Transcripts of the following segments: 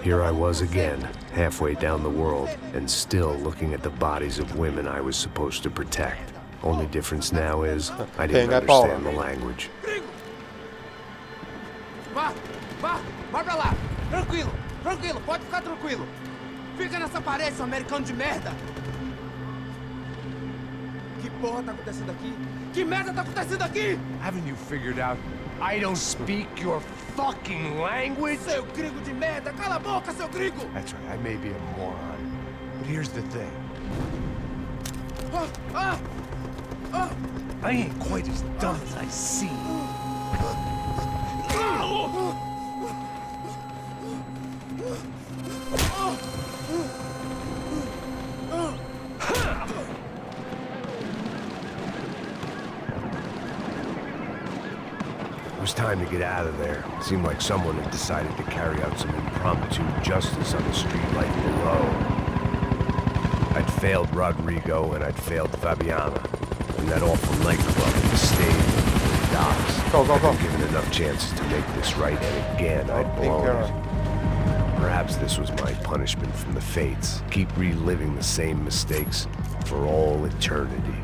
Here I was again, halfway down the world, and still looking at the bodies of women I was supposed to protect. Only difference now is, I didn't understand the language. Vá pra lá! Tranquilo, pode ficar tranquilo! Fica nessa parede, seu americano de merda! Que porra tá acontecendo aqui? Que merda tá acontecendo aqui? Haven't you figured out I don't speak your fucking language? Seu gringo de merda! Cala a boca, seu gringo! That's right, I may be a moron, but here's the thing. I ain't quite as dumb as I seem. It was time to get out of there. It seemed like someone had decided to carry out some impromptu justice on the street light below. I'd failed Rodrigo and I'd failed Fabiana. And that awful nightclub, the stage, the docks. I'd been given enough chances to make this right, and again I'd blown it. Perhaps this was my punishment from the fates. Keep reliving the same mistakes for all eternity.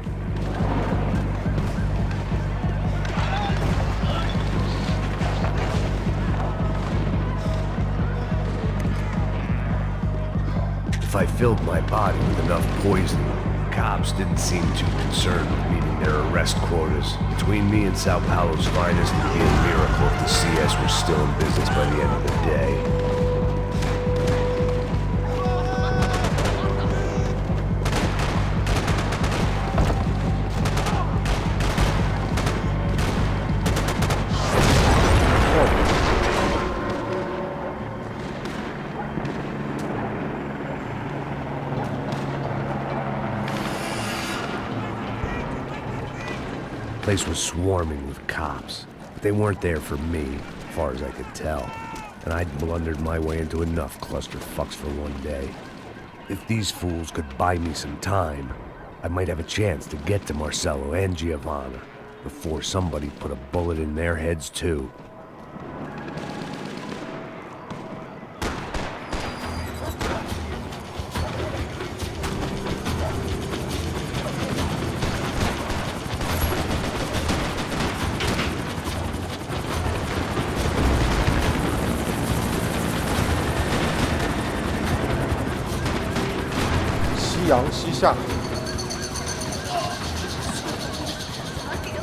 If I filled my body with enough poison, the cops didn't seem too concerned with meeting their arrest quotas. Between me and Sao Paulo's finest, it'd be a miracle if the CS were still in business by the end of the day. The place was swarming with cops, but they weren't there for me, as far as I could tell, and I'd blundered my way into enough clusterfucks for one day. If these fools could buy me some time, I might have a chance to get to Marcelo and Giovanna before somebody put a bullet in their heads too.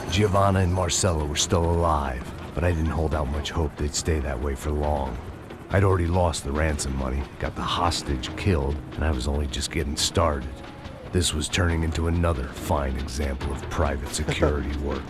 Giovanna and Marcelo were still alive, but I didn't hold out much hope they'd stay that way for long. I'd already lost the ransom money, got the hostage killed, and I was only just getting started. This was turning into another fine example of private security work.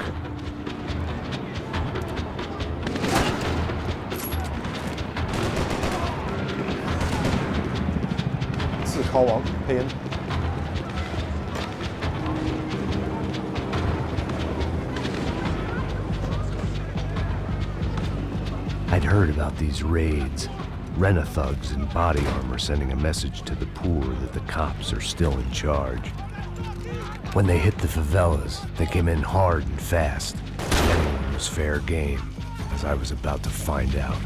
I'd heard about these raids. Rena-thugs in body armor sending a message to the poor that the cops are still in charge. When they hit the favelas, they came in hard and fast. Anyone was fair game, as I was about to find out.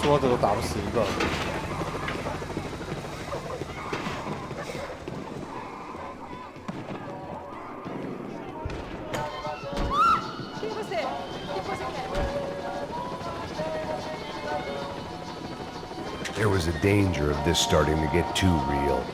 说的都打不死一个。There was a danger of this starting to get too real.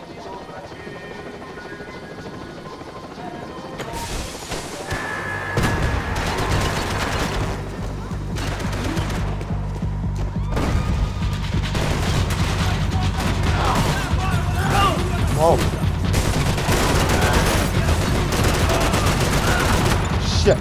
Oh. Shit.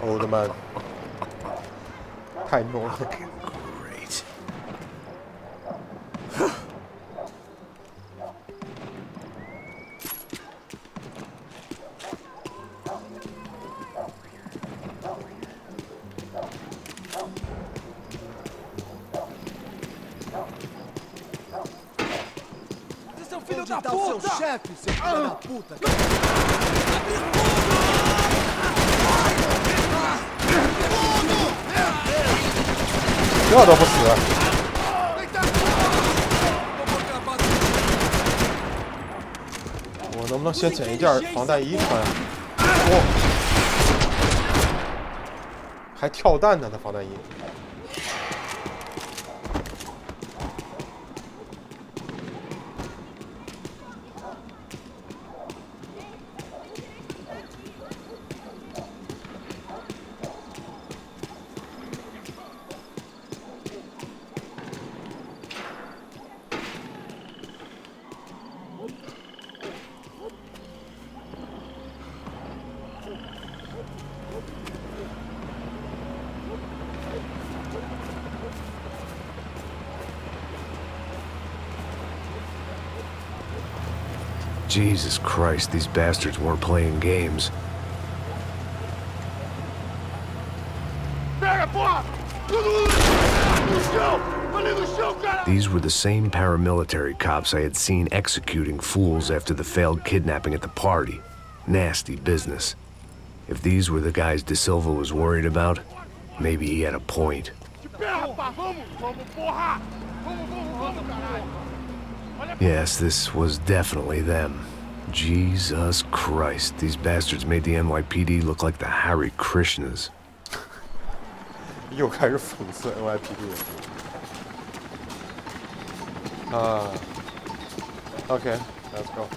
Old man. 太怒了。Great. Você é um filho da puta! Seu chefe, seu filho da puta! 这都不死。我能不能先捡一件防弹衣穿？哦，还跳弹呢，他防弹衣。Jesus Christ, these bastards weren't playing games. These were the same paramilitary cops I had seen executing fools after the failed kidnapping at the party. Nasty business. If these were the guys De Silva was worried about, maybe he had a point. Yes, this was definitely them. Jesus Christ, these bastards made the NYPD look like the Hare Krishnas. 又开始讽刺 NYPD 啊 OK let's go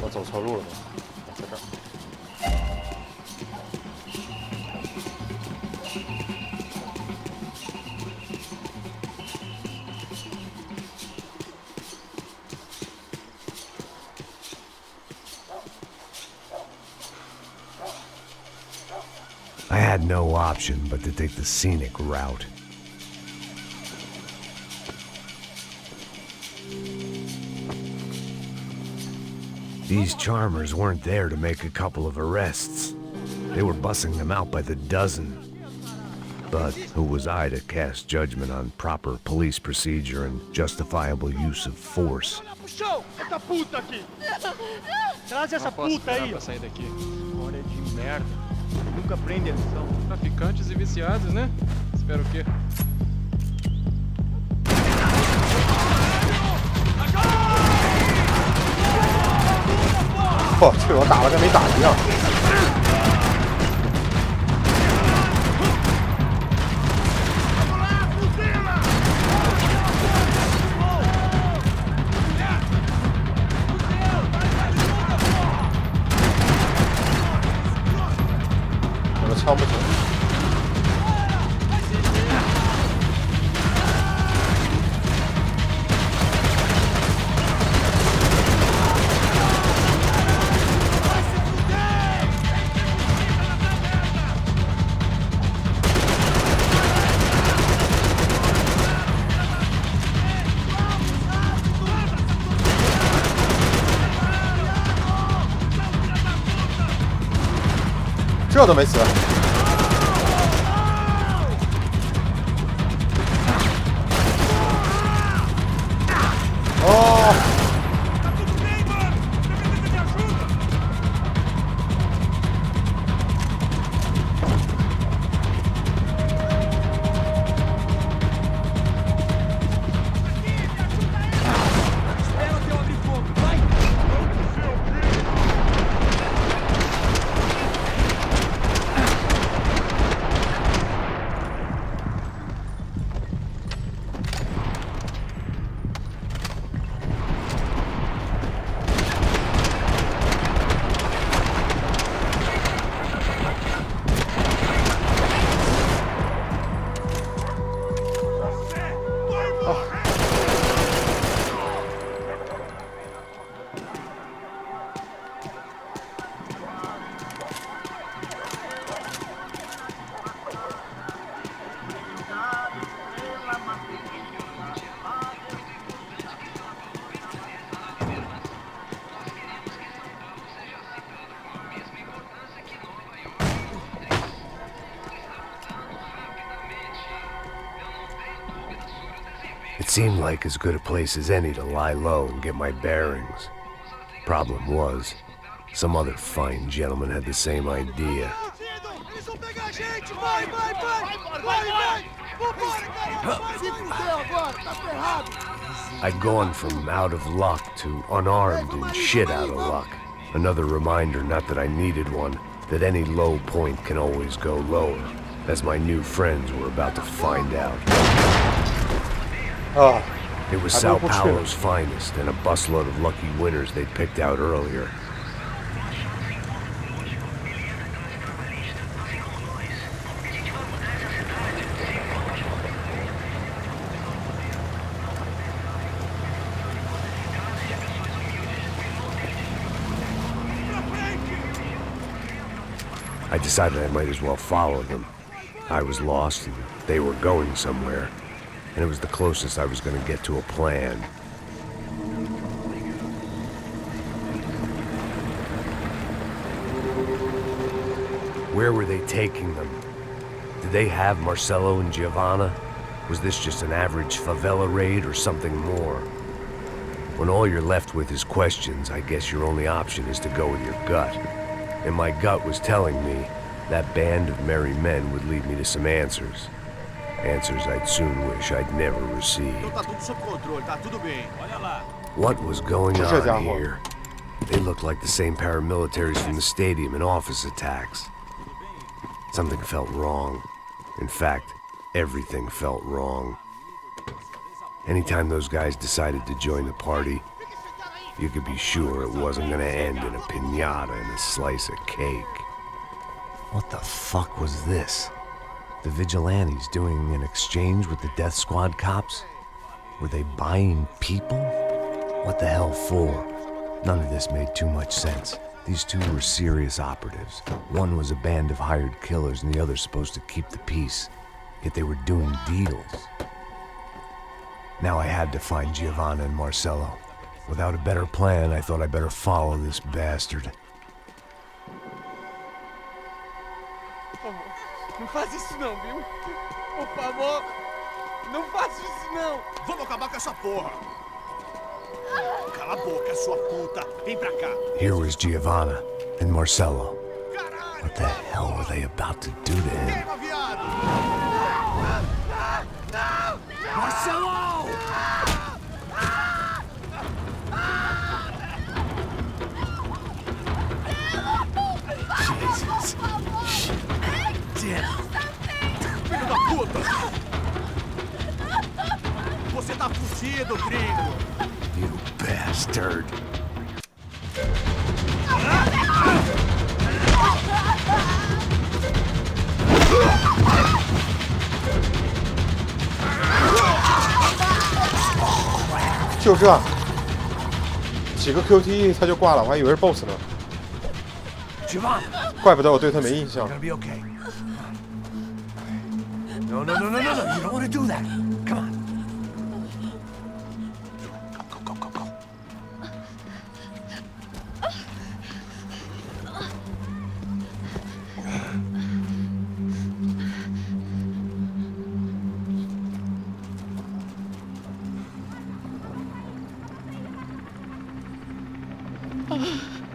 我走错路了吗？在这儿。I had no option but to take the scenic route. These charmers weren't there to make a couple of arrests. They were bussing them out by the dozen. But who was I to cast judgment on proper police procedure and justifiable use of force? Traz essa puta aí! Pra sair daqui. Olha de merda. Nunca prende a lição. Traficantes e viciados, né? Espera o quê? Pô, 这我打了跟没打一样。这都没死。哦。It seemed like as good a place as any to lie low and get my bearings. Problem was, some other fine gentleman had the same idea. I'd gone from out of luck to unarmed and shit out of luck. Another reminder, not that I needed one, that any low point can always go lower, as my new friends were about to find out. It was Sao Paulo's finest and a busload of lucky winners they'd picked out earlier. I decided I might as well follow them. I was lost and they were going somewhere, and it was the closest I was going to get to a plan. Where were they taking them? Did they have Marcelo and Giovanna? Was this just an average favela raid or something more? When all you're left with is questions, I guess your only option is to go with your gut. And my gut was telling me that band of merry men would lead me to some answers. Answers I'd soon wish I'd never received. What was going on here? They looked like the same paramilitaries from the stadium in office attacks. Something felt wrong. In fact, everything felt wrong. Anytime those guys decided to join the party, you could be sure it wasn't gonna end in a piñata and a slice of cake. What the fuck was this? The vigilantes doing an exchange with the death squad cops? Were they buying people? What the hell for? None of this made too much sense. These two were serious operatives. One was a band of hired killers and the other supposed to keep the peace. Yet they were doing deals. Now I had to find Giovanna and Marcelo. Without a better plan, I thought I better follow this bastard. Não faz isso não, viu? Por favor, não faz isso não. Vamos acabar com essa porra. Cala a boca, sua puta. Vem pra cá. Here was Giovanna and Marcelo. What the hell were they about to do to him? Marcelo! Jesus. Shit. Filho da puta! Você tá fugido, gringo! You bastard!就这，几个 QTE 他就挂了，我还以为是 BOSS 呢。怪不得我对他没印象。 No, you don't want to do that. Come on. Go.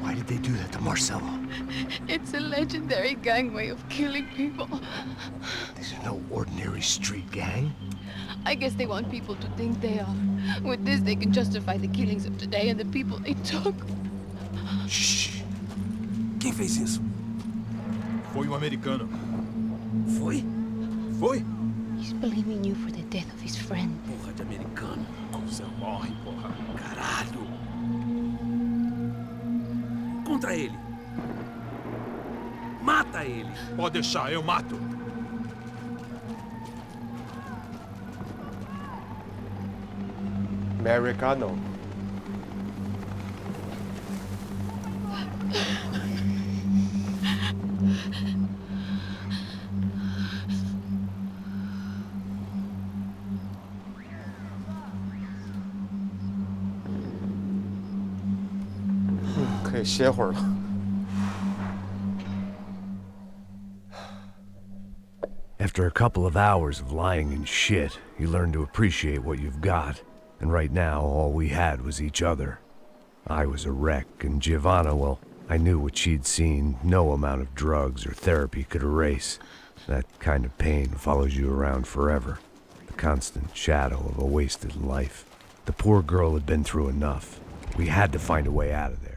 Why did they do that to Marcelo? It's a legendary gang way of killing people. This is no ordinary street gang. I guess they want people to think they are. With this, they can justify the killings of today and the people they took. Shh. Quem fez isso? Foi americano. Foi? Foi? He's blaming you for the death of his friend. Porra de americano. Você morre, porra. Caralho. Contra ele. Mata ele. Pode deixar, eu mato. Americano.可以歇会儿了。After a couple of hours of lying in shit, you learn to appreciate what you've got. And right now, all we had was each other. I was a wreck, and Giovanna, well, I knew what she'd seen no amount of drugs or therapy could erase. That kind of pain follows you around forever. The constant shadow of a wasted life. The poor girl had been through enough. We had to find a way out of there.